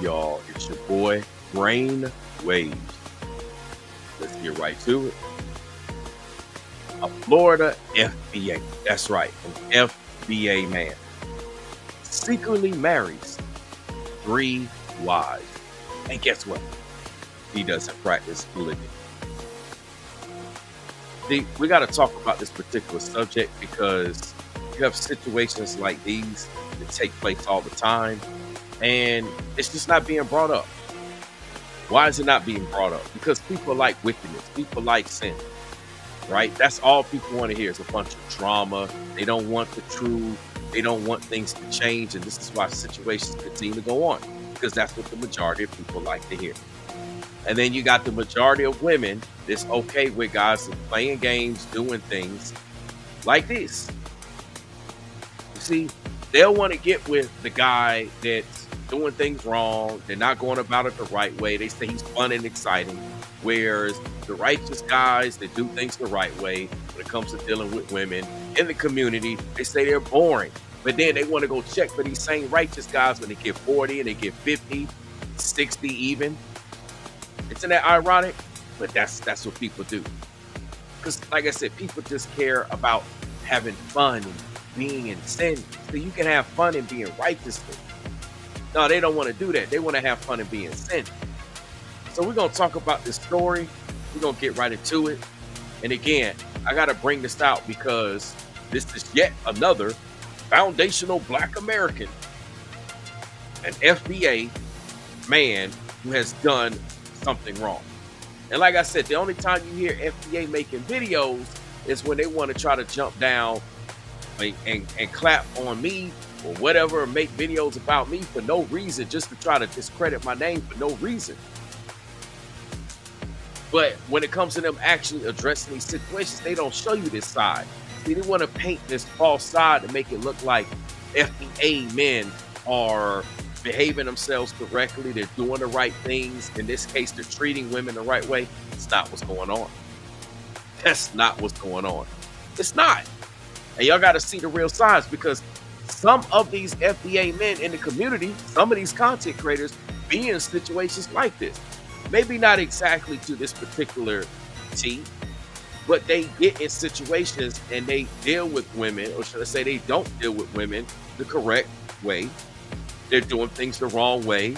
y'all? It's your boy, Brain Waves. Let's get right to it. A Florida FBA, that's right, an FBA man, secretly marries 3 wives. And guess what? He doesn't practice polygamy. We got to talk about this particular subject because you have situations like these that take place all the time, and it's just not being brought up. Why is it not being brought up? Because people like wickedness, people like sin, right? That's all people want to hear is a bunch of drama. They don't want the truth. They don't want things to change, and this is why situations continue to go on, because that's what the majority of people like to hear. And then you got the majority of women that's okay with guys playing games, doing things like this. You see, they'll want to get with the guy that's doing things wrong. They're not going about it the right way. They say he's fun and exciting. Whereas the righteous guys that do things the right way, when it comes to dealing with women in the community, they say they're boring. But then they want to go check for these same righteous guys when they get 40 and they get 50, 60 even. Isn't that ironic? But that's what people do. Because like I said, people just care about having fun and being in sin. So you can have fun and being righteous. No, they don't want to do that. They want to have fun and be in sin. So we're going to talk about this story. We're going to get right into it. And again, I got to bring this out because this is yet another foundational Black American, an FBA man who has done something wrong. And like I said, the only time you hear FBA making videos is when they want to try to jump down and clap on me or whatever, or make videos about me for no reason, just to try to discredit my name for no reason. But when it comes to them actually addressing these situations, they don't show you this side. See, they want to paint this false side to make it look like FBA men are behaving themselves correctly. They're doing the right things. In this case, they're treating women the right way. It's not what's going on. That's not what's going on. It's not. And y'all got to see the real sides, because some of these FBA men in the community, some of these content creators be in situations like this. Maybe not exactly to this particular T, but they get in situations and they deal with women, or should I say they don't deal with women the correct way. They're doing things the wrong way.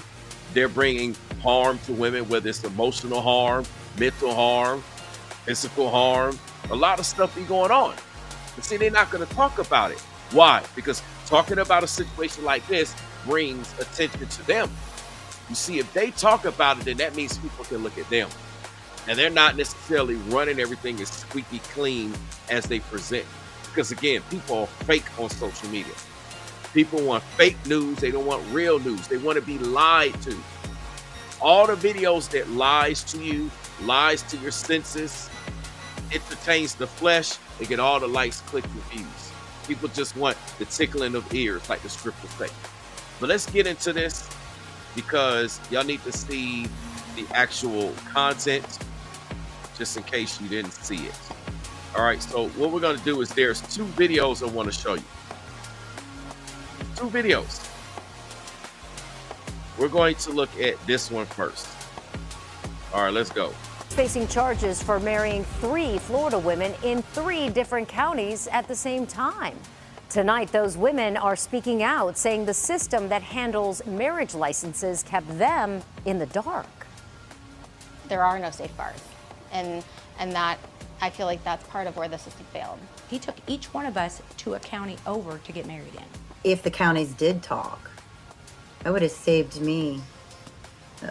They're bringing harm to women, whether it's emotional harm, mental harm, physical harm. A lot of stuff be going on. But see, they're not going to talk about it. Why? Because talking about a situation like this brings attention to them. You see, if they talk about it, then that means people can look at them. And they're not necessarily running everything as squeaky clean as they present. Because again, people are fake on social media. People want fake news. They don't want real news. They want to be lied to. All the videos that lies to you, lies to your senses, entertains the flesh, they get all the likes, clicks, and views. People just want the tickling of ears, like the scriptures say. But let's get into this, because y'all need to see the actual content, just in case you didn't see it. All right, so what we're going to do is there's 2 videos I want to show you. 2 videos. We're going to look at this one first. All right, let's go. Facing charges for marrying 3 Florida women in 3 different counties at the same time. Tonight, those women are speaking out, saying the system that handles marriage licenses kept them in the dark. There are no safeguards, and that, I feel like that's part of where the system failed. He took each one of us to a county over to get married in. If the counties did talk, that would have saved me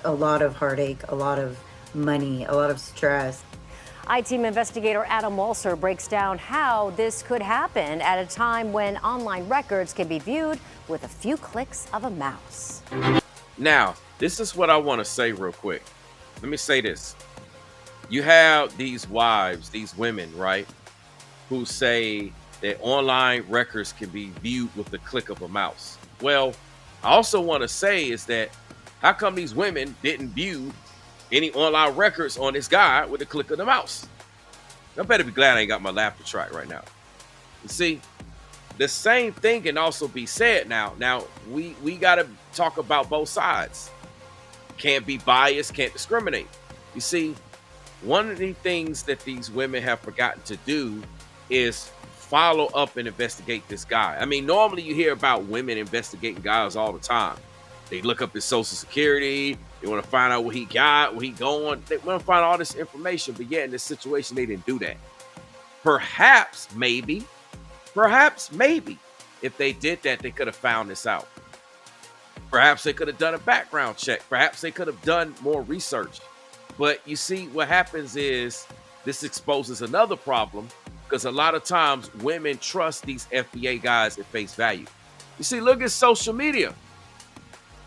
a lot of heartache, a lot of money, a lot of stress. I-Team investigator Adam Walser breaks down how this could happen at a time when online records can be viewed with a few clicks of a mouse. Now, this is what I want to say real quick. Let me say this. You have these wives, these women, right, who say that online records can be viewed with the click of a mouse. Well, I also want to say is that how come these women didn't view any online records on this guy with the click of the mouse? I better be glad I ain't got my laughter track right now. You see, the same thing can also be said now. Now, we got to talk about both sides. can't be biased, can't discriminate. You see, one of the things that these women have forgotten to do is follow up and investigate this guy. I mean, normally you hear about women investigating guys all the time. They look up his social security. They want to find out what he got, where he going. They want to find all this information. But yet in this situation, they didn't do that. Perhaps, maybe, if they did that, they could have found this out. Perhaps they could have done a background check. Perhaps they could have done more research. But you see, what happens is this exposes another problem, because a lot of times women trust these FBA guys at face value. You see, look at social media.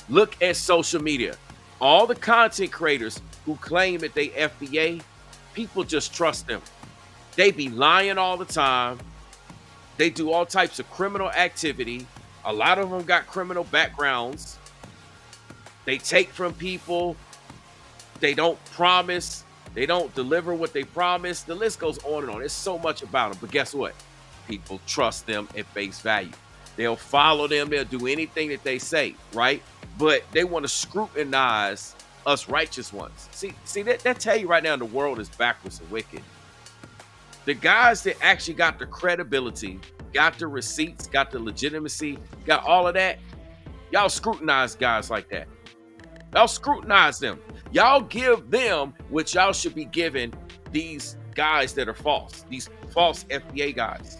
Look at social media. All the content creators who claim that they FBA, people just trust them. They be lying all the time. They do all types of criminal activity. A lot of them got criminal backgrounds. They take from people. They don't promise. They don't deliver what they promise. The list goes on and on. There's so much about them. But guess what? People trust them at face value. They'll follow them. They'll do anything that they say, right? But they want to scrutinize us righteous ones. See that tell you right now the world is backwards and wicked. The guys that actually got the credibility, got the receipts, got the legitimacy, got all of that, y'all scrutinize guys like that. Y'all scrutinize them. Y'all give them what y'all should be giving these guys that are false, these false FBA guys.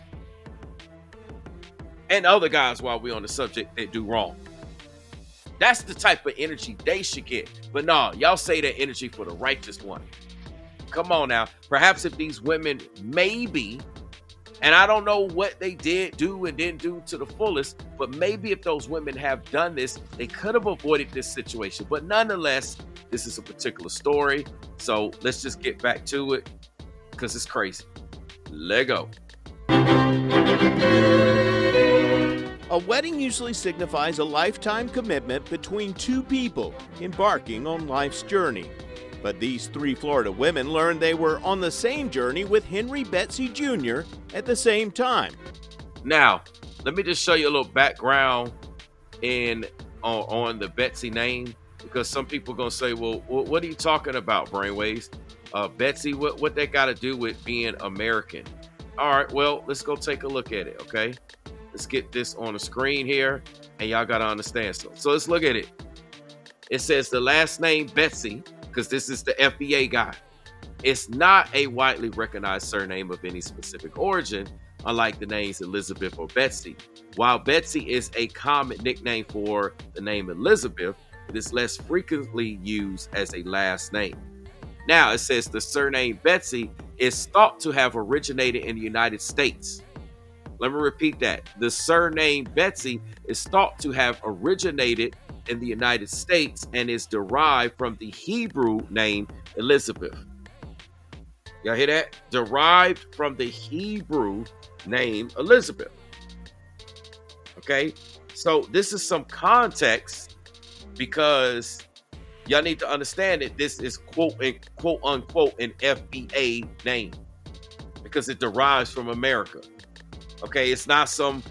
And other guys, while we're on the subject, that do wrong. That's the type of energy they should get. But no, y'all say that energy for the righteous one. Come on now. Perhaps if these women maybe, and I don't know what they did do and didn't do to the fullest, but maybe if those women have done this, they could have avoided this situation. But nonetheless, this is a particular story. So let's just get back to it, because it's crazy. Let go. A wedding usually signifies a lifetime commitment between two people embarking on life's journey. But these three Florida women learned they were on the same journey with Henry Betsy Jr. at the same time. Now, let me just show you a little background on the Betsy name, because some people are going to say, well, what are you talking about, Brainwaves? Betsy, what that got to do with being American? All right, well, let's go take a look at it, okay? Let's get this on the screen here, and y'all got to understand. So let's look at it. It says the last name Betsy, because this is the FBA guy. It's not a widely recognized surname of any specific origin, unlike the names Elizabeth or Betsy. While Betsy is a common nickname for the name Elizabeth, it is less frequently used as a last name. Now, it says the surname Betsy is thought to have originated in the United States. Let me repeat that. The surname Betsy is thought to have originated in the United States and is derived from the Hebrew name Elizabeth. Y'all hear that? Derived from the Hebrew name Elizabeth. Okay, so this is some context, because y'all need to understand that this is quote unquote an FBA name, because it derives from America. Okay, it's not some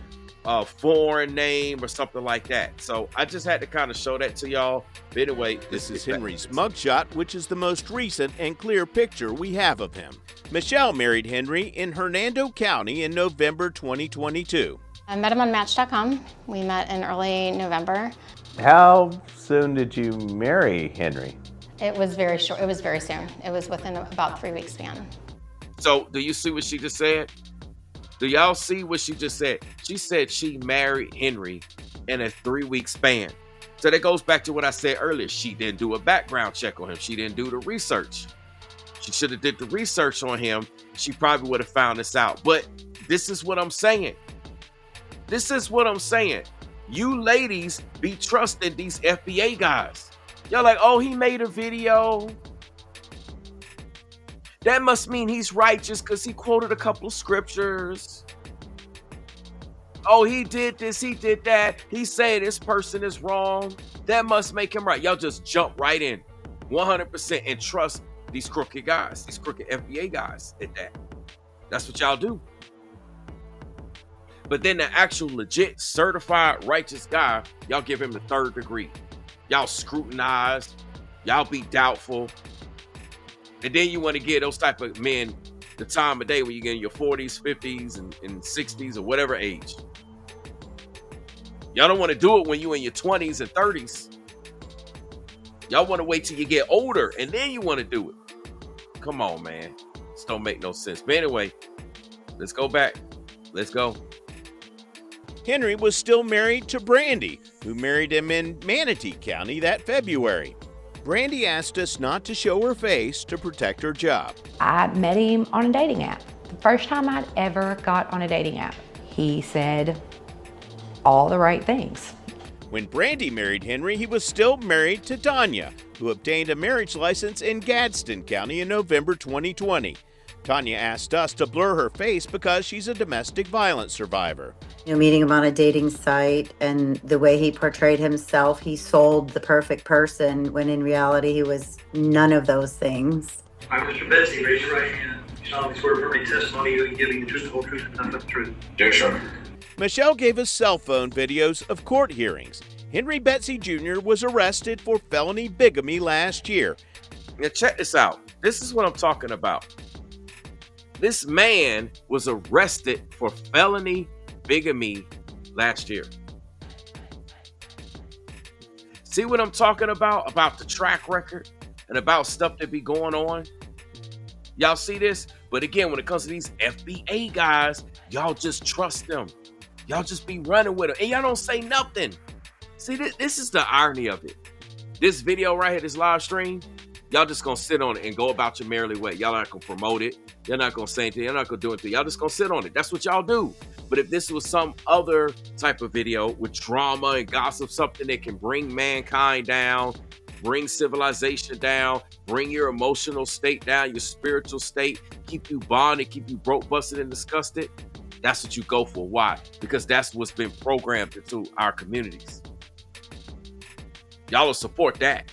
foreign name or something like that. So I just had to kind of show that to y'all. But anyway, this is Henry's mugshot, which is the most recent and clear picture we have of him. Michelle married Henry in Hernando County in November 2022. I met him on Match.com. We met in early November. How soon did you marry Henry? It was very short. It was very soon. It was within about 3 weeks span. So do you see what she just said? Do y'all see what she just said? She said she married Henry in a 3-week span. So that goes back to what I said earlier. She didn't do a background check on him. She didn't do the research. She should have did the research on him. She probably would have found this out. But this is what I'm saying. This is what I'm saying. You ladies be trusting these FBA guys. Y'all like, oh, he made a video. That must mean he's righteous because he quoted a couple of scriptures. Oh, he did this, he did that. He said this person is wrong. That must make him right. Y'all just jump right in 100% and trust these crooked guys, these crooked FBA guys at that. That's what y'all do. But then the actual legit certified righteous guy, y'all give him the 3rd degree. Y'all scrutinize. Y'all be doubtful. And then you want to give those type of men the time of day when you get in your 40s, 50s, and 60s, or whatever age. Y'all don't want to do it when you in your 20s and 30s. Y'all want to wait till you get older, and then you want to do it. Come on, man. This don't make no sense. But anyway, let's go back. Let's go. Henry was still married to Brandy, who married him in Manatee County that February. Brandy asked us not to show her face to protect her job. I met him on a dating app. The first time I'd ever got on a dating app. He said all the right things. When Brandy married Henry, he was still married to Tanya, who obtained a marriage license in Gadsden County in November 2020. Tanya asked us to blur her face because she's a domestic violence survivor. Meeting him on a dating site and the way he portrayed himself, he sold the perfect person when in reality he was none of those things. I, Mr. Betsy, raise your right hand. You solemnly swear to affirm testimony you are giving the truth, the whole truth, and nothing but the truth. Yes, sir. Michelle gave us cell phone videos of court hearings. Henry Betsy Jr. was arrested for felony bigamy last year. Now check this out. This is what I'm talking about. This man was arrested for felony bigamy last year. See what I'm talking about? About the track record and about stuff that be going on? Y'all see this? But again, when it comes to these FBA guys, y'all just trust them. Y'all just be running with them. And y'all don't say nothing. See, this is the irony of it. This video right here, this live stream, y'all just gonna sit on it and go about your merry way. Y'all not gonna promote it. You're not gonna say anything. You're not gonna do anything. Y'all just gonna sit on it. That's what y'all do. But if this was some other type of video with drama and gossip, something that can bring mankind down, bring civilization down, bring your emotional state down, your spiritual state, keep you bonded, keep you broke, busted, and disgusted, that's what you go for. Why? Because that's what's been programmed into our communities. Y'all will support that.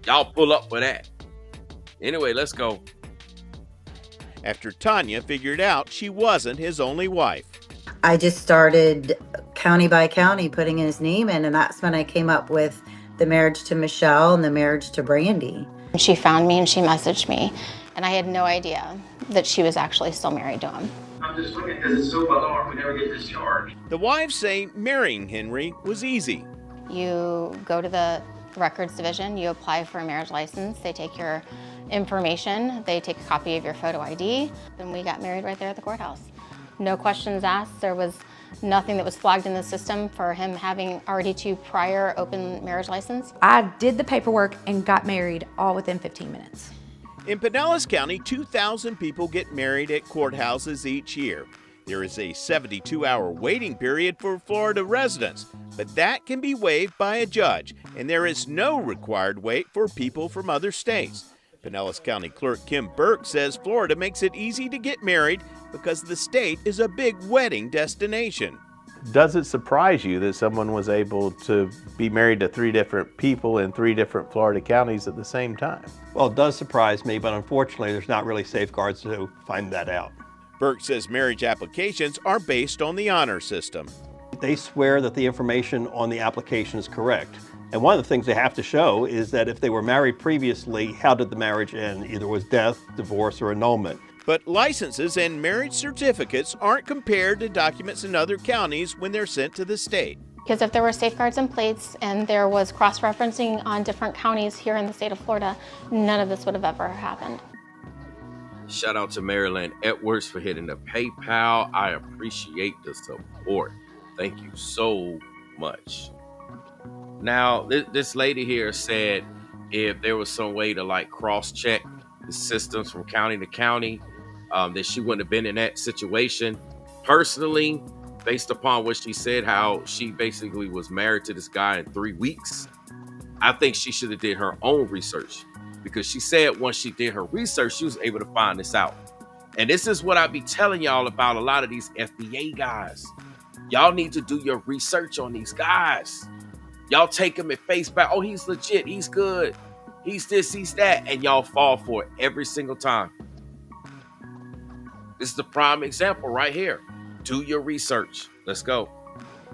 Y'all pull up for that. Anyway, let's go. After Tanya figured out she wasn't his only wife. I just started county by county putting his name in, and that's when I came up with the marriage to Michelle and the marriage to Brandy. She found me and she messaged me, and I had no idea that she was actually still married to him. I'm just looking because it's so bizarre we never get discharged. The wives say marrying Henry was easy. You go to the records division, you apply for a marriage license, they take your information, they take a copy of your photo ID, and we got married right there at the courthouse. No questions asked. There was nothing that was flagged in the system for him having already 2 prior open marriage licenses. I did the paperwork and got married all within 15 minutes. In Pinellas County, 2,000 people get married at courthouses each year. There is a 72-hour waiting period for Florida residents, but that can be waived by a judge, and there is no required wait for people from other states. Pinellas County Clerk Kim Burke says Florida makes it easy to get married because the state is a big wedding destination. Does it surprise you that someone was able to be married to 3 different people in 3 different Florida counties at the same time? Well, it does surprise me, but unfortunately there's not really safeguards to find that out. Burke says marriage applications are based on the honor system. They swear that the information on the application is correct. And one of the things they have to show is that if they were married previously, how did the marriage end? Either was death, divorce, or annulment. But licenses and marriage certificates aren't compared to documents in other counties when they're sent to the state. Because if there were safeguards in place and there was cross-referencing on different counties here in the state of Florida, none of this would have ever happened. Shout out to Maryland Edwards for hitting the PayPal. I appreciate the support. Thank you so much. Now, this lady here said if there was some way to like cross-check the systems from county to county, that she wouldn't have been in that situation. Personally, based upon what she said, how she basically was married to this guy in 3 weeks, I think she should have did her own research, because she said once she did her research, she was able to find this out. And this is what I be telling y'all about a lot of these FBA guys. Y'all need to do your research on these guys. Y'all take him at face value. Oh, he's legit. He's good. He's this, he's that. And y'all fall for it every single time. This is the prime example right here. Do your research. Let's go.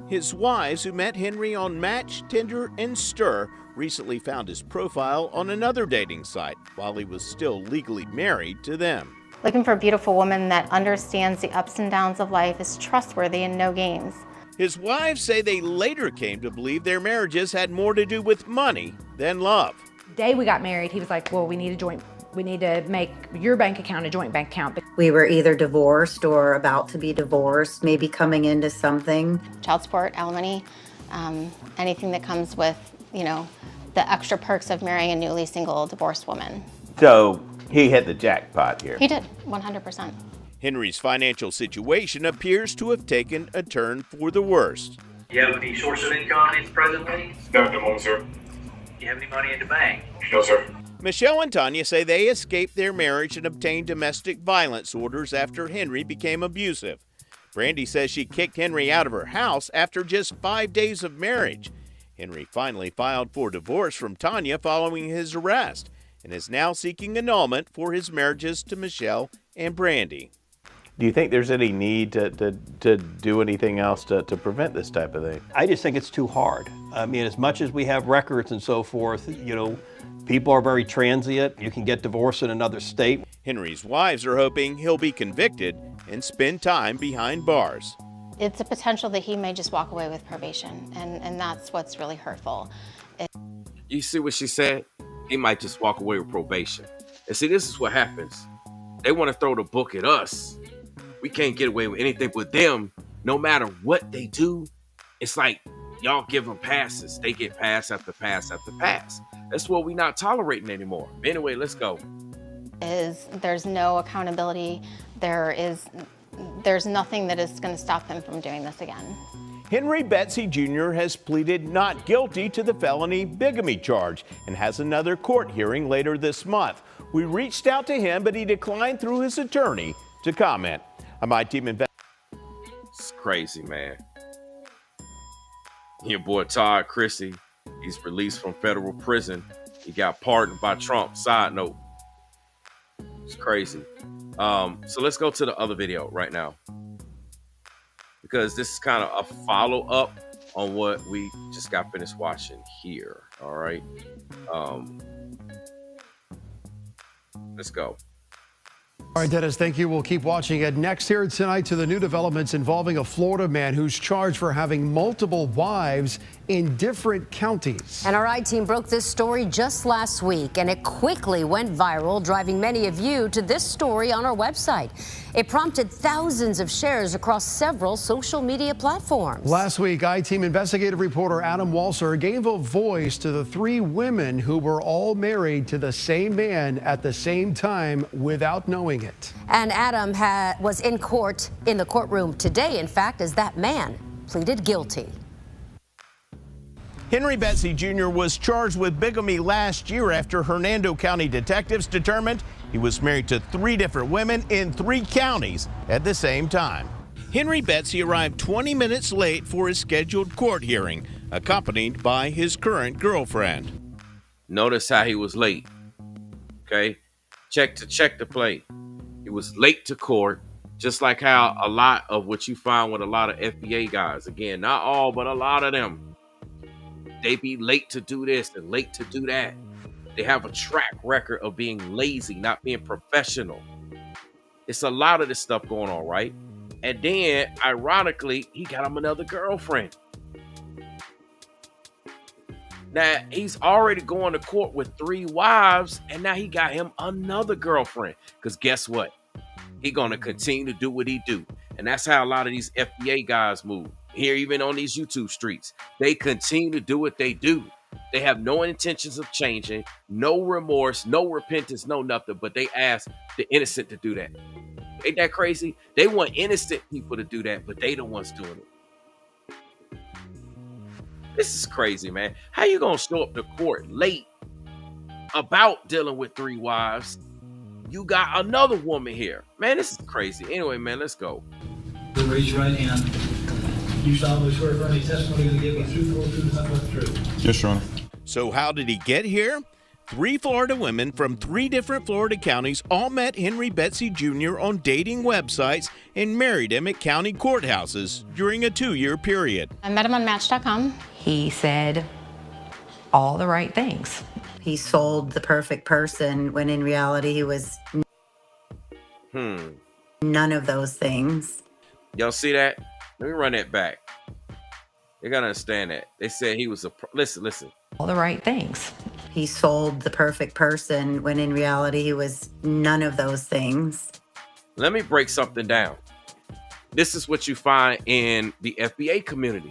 His wives, who met Henry on Match, Tinder, and Stir, recently found his profile on another dating site while he was still legally married to them. Looking for a beautiful woman that understands the ups and downs of life, is trustworthy, and no games. His wives say they later came to believe their marriages had more to do with money than love. The day we got married, he was like, well, we need to make your bank account a joint bank account. We were either divorced or about to be divorced, maybe coming into something. Child support, alimony, anything that comes with, the extra perks of marrying a newly single divorced woman. So he hit the jackpot here. He did, 100%. Henry's financial situation appears to have taken a turn for the worst. Do you have any source of income presently? No, at the moment, sir. Do you have any money in the bank? No, sir. Michelle and Tanya say they escaped their marriage and obtained domestic violence orders after Henry became abusive. Brandy says she kicked Henry out of her house after just 5 days of marriage. Henry finally filed for divorce from Tanya following his arrest and is now seeking annulment for his marriages to Michelle and Brandy. Do you think there's any need to do anything else to prevent this type of thing? I just think it's too hard. I mean, as much as we have records and so forth, people are very transient. You can get divorced in another state. Henry's wives are hoping he'll be convicted and spend time behind bars. It's a potential that he may just walk away with probation, and that's what's really hurtful. You see what she said? He might just walk away with probation. And see, this is what happens. They want to throw the book at us. We can't get away with anything with them. No matter what they do, it's like y'all give them passes. They get pass after pass after pass. That's what we're not tolerating anymore. Anyway, let's go. There's no accountability. There's nothing that is going to stop them from doing this again. Henry Betsy Jr. has pleaded not guilty to the felony bigamy charge and has another court hearing later this month. We reached out to him, but he declined through his attorney to comment. I'm I-Team investigator. It's crazy, man. Your boy Todd Christie, he's released from federal prison. He got pardoned by Trump. Side note. It's crazy. So let's go to the other video right now, because this is kind of a follow-up on what we just got finished watching here. All right. Let's go. All right, Dennis, thank you. We'll keep watching it. Next here tonight to the new developments involving a Florida man who's charged for having multiple wives in different counties. And our I-Team broke this story just last week, and it quickly went viral, driving many of you to this story on our website. It prompted thousands of shares across several social media platforms. Last week, I-Team investigative reporter Adam Walser gave a voice to the 3 women who were all married to the same man at the same time without knowing it. And Adam was in court, in the courtroom today, in fact, as that man pleaded guilty. Henry Betsy Jr. was charged with bigamy last year after Hernando County detectives determined he was married to 3 different women in 3 counties at the same time. Henry Betsy arrived 20 minutes late for his scheduled court hearing, accompanied by his current girlfriend. Notice how he was late. Okay? Check the play. He was late to court, just like how a lot of what you find with a lot of FBA guys. Again, not all, but a lot of them. They be late to do this and late to do that. They have a track record of being lazy, not being professional. It's a lot of this stuff going on, right? And then, ironically, he got him another girlfriend. Now, he's already going to court with 3 wives, and now he got him another girlfriend. Because guess what? He going to continue to do what he do. And that's how a lot of these FBA guys move. Here, even on these YouTube streets, they continue to do what they do. They have no intentions of changing, no remorse, no repentance, no nothing, but they ask the innocent to do that. Ain't that crazy? They want innocent people to do that, but they the ones doing it. This is crazy, man. How you gonna show up to court late about dealing with 3 wives? You got another woman here. Man, this is crazy. Anyway, man, let's go. Raise your right hand. You solemnly swear for any testimony to give the truth, the whole truth, and nothing but the truth. Yes, Your Honor. So how did he get here? 3 Florida women from 3 different Florida counties all met Henry Betsy Jr. on dating websites and married him at county courthouses during a 2-year period. I met him on Match.com. He said all the right things. He sold the perfect person when in reality he was none of those things. Y'all see that? Let me run that back. You gotta understand that. They said he was a listen. All the right things. He sold the perfect person when in reality he was none of those things. Let me break something down. This is what you find in the FBA community.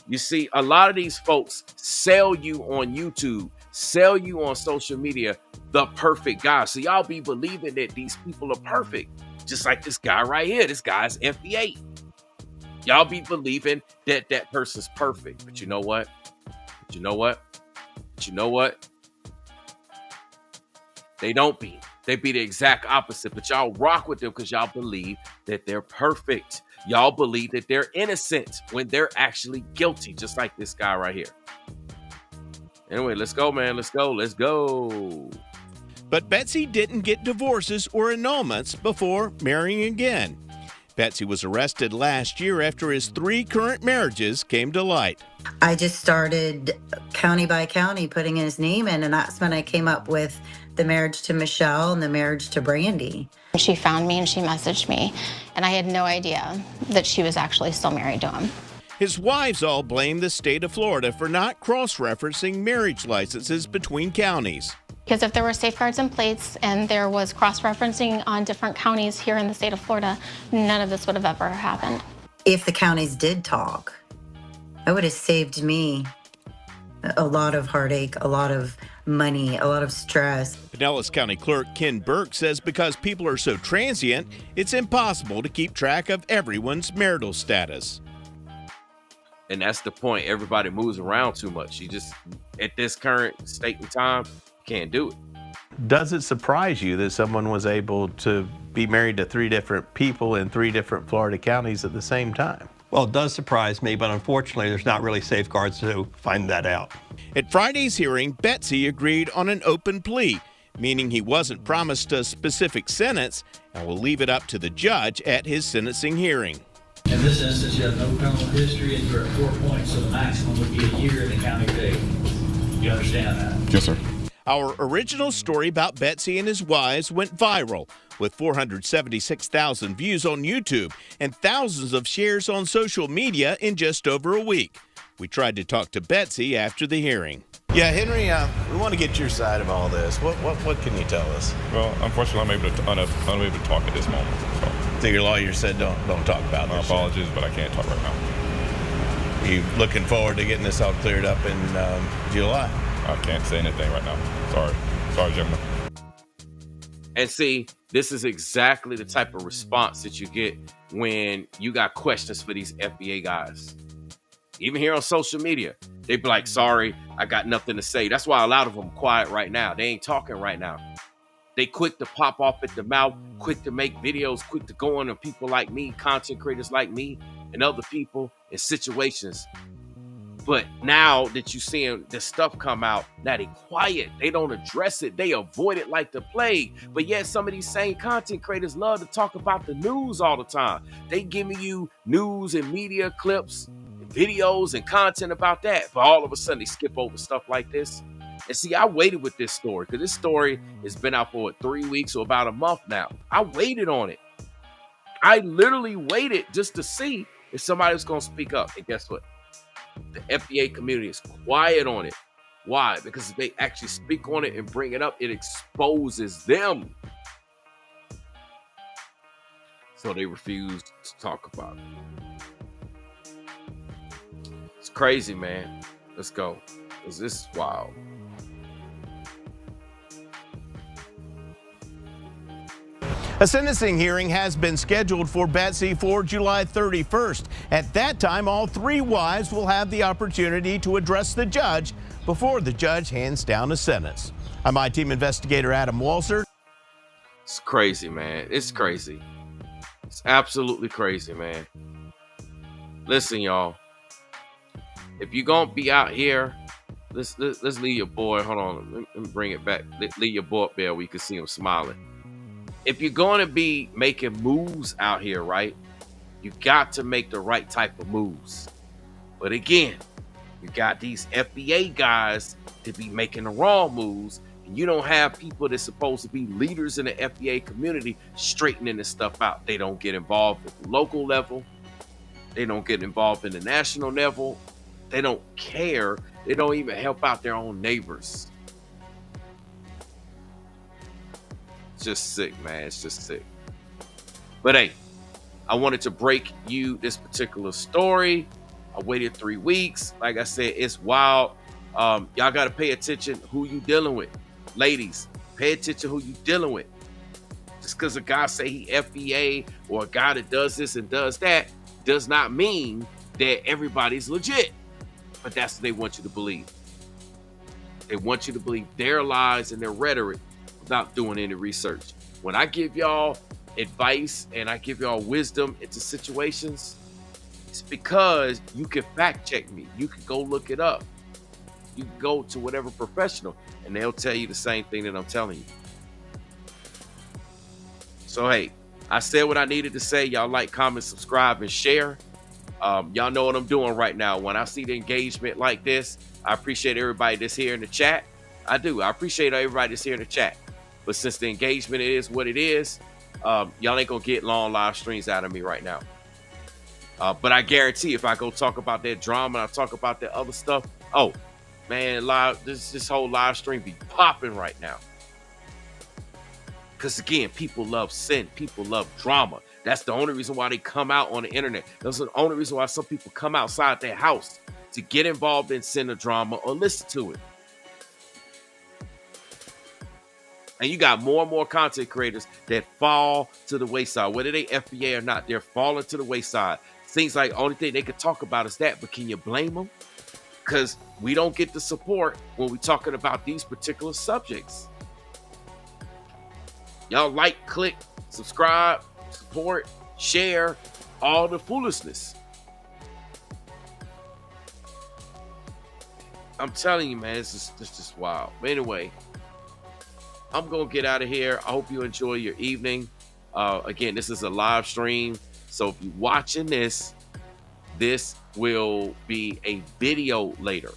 You see, a lot of these folks sell you on YouTube, sell you on social media, the perfect guy. So y'all be believing that these people are perfect. Just like this guy right here. This guy's FBA. Y'all be believing that that person's perfect. But you know what? But you know what? But you know what? They don't be. They be the exact opposite. But y'all rock with them because y'all believe that they're perfect. Y'all believe that they're innocent when they're actually guilty, just like this guy right here. Anyway, let's go, man. Let's go. Let's go. But Betsy didn't get divorces or annulments before marrying again. Betsy was arrested last year after his 3 current marriages came to light. I just started county by county putting his name in, and that's when I came up with the marriage to Michelle and the marriage to Brandy. She found me and she messaged me, and I had no idea that she was actually still married to him. His wives all blame the state of Florida for not cross-referencing marriage licenses between counties. Because if there were safeguards in place and there was cross-referencing on different counties here in the state of Florida, none of this would have ever happened. If the counties did talk, it would have saved me a lot of heartache, a lot of money, a lot of stress. Pinellas County Clerk Ken Burke says because people are so transient, it's impossible to keep track of everyone's marital status. And that's the point. Everybody moves around too much. You just, at this current state and time, can't do it. Does it surprise you that someone was able to be married to 3 different people in 3 different Florida counties at the same time? Well, it does surprise me, but unfortunately, there's not really safeguards to find that out. At Friday's hearing, Betsy agreed on an open plea, meaning he wasn't promised a specific sentence and will leave it up to the judge at his sentencing hearing. In this instance, you have no criminal history and you're at 4 points, so the maximum would be a year in the county jail. You understand that? Yes, sir. Our original story about Betsy and his wives went viral, with 476,000 views on YouTube and thousands of shares on social media in just over a week. We tried to talk to Betsy after the hearing. Yeah, Henry, we want to get your side of all this. What can you tell us? Well, unfortunately, I'm unable to talk at this moment. So your lawyer said don't talk about this. My apologies, but I can't talk right now. Are you looking forward to getting this all cleared up in July? I can't say anything right now. Sorry, gentlemen. And see, this is exactly the type of response that you get when you got questions for these FBA guys. Even here on social media, they be like, sorry, I got nothing to say. That's why a lot of them quiet right now. They ain't talking right now. They quick to pop off at the mouth, quick to make videos, quick to go on to people like me, content creators like me, and other people in situations. But now that you're seeing this stuff come out, now they quiet. They don't address it. They avoid it like the plague. But yet some of these same content creators love to talk about the news all the time. They giving you news and media clips, and videos and content about that. But all of a sudden they skip over stuff like this. And see, I waited with this story because this story has been out for 3 weeks or about a month now. I waited on it. I literally waited just to see if somebody was going to speak up. And guess what? The FBA community is quiet on it. Why? Because if they actually speak on it and bring it up, it exposes them. So they refuse to talk about it. It's crazy, man. Let's go. This is wild. A sentencing hearing has been scheduled for Betsy for July 31st. At that time, all 3 wives will have the opportunity to address the judge before the judge hands down a sentence. I'm my team investigator, Adam Walser. It's crazy, man. It's crazy. It's absolutely crazy, man. Listen, y'all. If you're going to be out here, let's leave your boy. Hold on. Let me bring it back. Leave your boy up there where you can see him smiling. If you're going to be making moves out here, right, you got to make the right type of moves. But again, You got these FBA guys to be making the wrong moves, and you don't have people that's supposed to be leaders in the FBA community straightening this stuff out. They don't get involved at the local level. They don't get involved in the national level. They don't care. They don't even help out their own neighbors. It's just sick, man. It's just sick. But hey, I wanted to break you this particular story. I waited 3 weeks. Like I said, it's wild. Y'all got to pay attention who you dealing with. Ladies, pay attention who you dealing with. Just because a guy say he FBA or a guy that does this and does that does not mean that everybody's legit. But that's what they want you to believe. They want you to believe their lies and their rhetoric without doing any research. When I give y'all advice and I give y'all wisdom into situations, it's because you can fact check me. You can go look it up. You can go to whatever professional and they'll tell you the same thing that I'm telling you. So, hey, I said what I needed to say. Y'all like, comment, subscribe, and share. Y'all know what I'm doing right now. When I see the engagement like this, I appreciate everybody that's here in the chat. I do. I appreciate everybody that's here in the chat. But since the engagement is what it is, y'all ain't going to get long live streams out of me right now. But I guarantee if I go talk about that drama and I talk about that other stuff, oh, man, this whole live stream be popping right now. Because, again, people love sin. People love drama. That's the only reason why they come out on the internet. That's the only reason why some people come outside their house to get involved in sin or drama or listen to it. And you got more and more content creators that fall to the wayside. Whether they FBA or not, they're falling to the wayside. Seems like the only thing they could talk about is that. But can you blame them? Because we don't get the support when we're talking about these particular subjects. Y'all like, click, subscribe, support, share, all the foolishness. I'm telling you, man, it's just wild. But anyway, I'm going to get out of here. I hope you enjoy your evening. Again, this is a live stream. So if you're watching this will be a video later.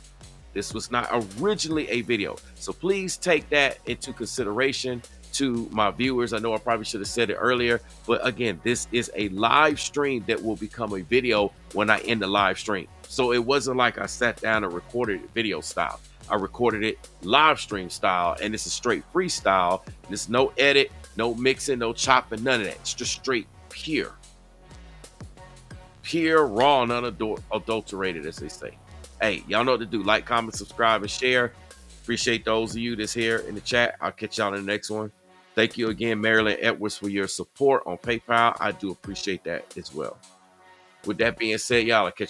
This was not originally a video. So please take that into consideration to my viewers. I know I probably should have said it earlier, but again, this is a live stream that will become a video when I end the live stream. So it wasn't like I sat down and recorded it video style. I recorded it live stream style, and it's a straight freestyle. There's no edit, no mixing, no chopping, none of that. It's just straight pure, raw, and unadulterated, as they say. Hey, y'all know what to do. Like, comment, subscribe, and share. Appreciate those of you that's here in the chat. I'll catch y'all in the next one. Thank you again, Marilyn Edwards, for your support on PayPal. I do appreciate that as well. With that being said, y'all, I'll catch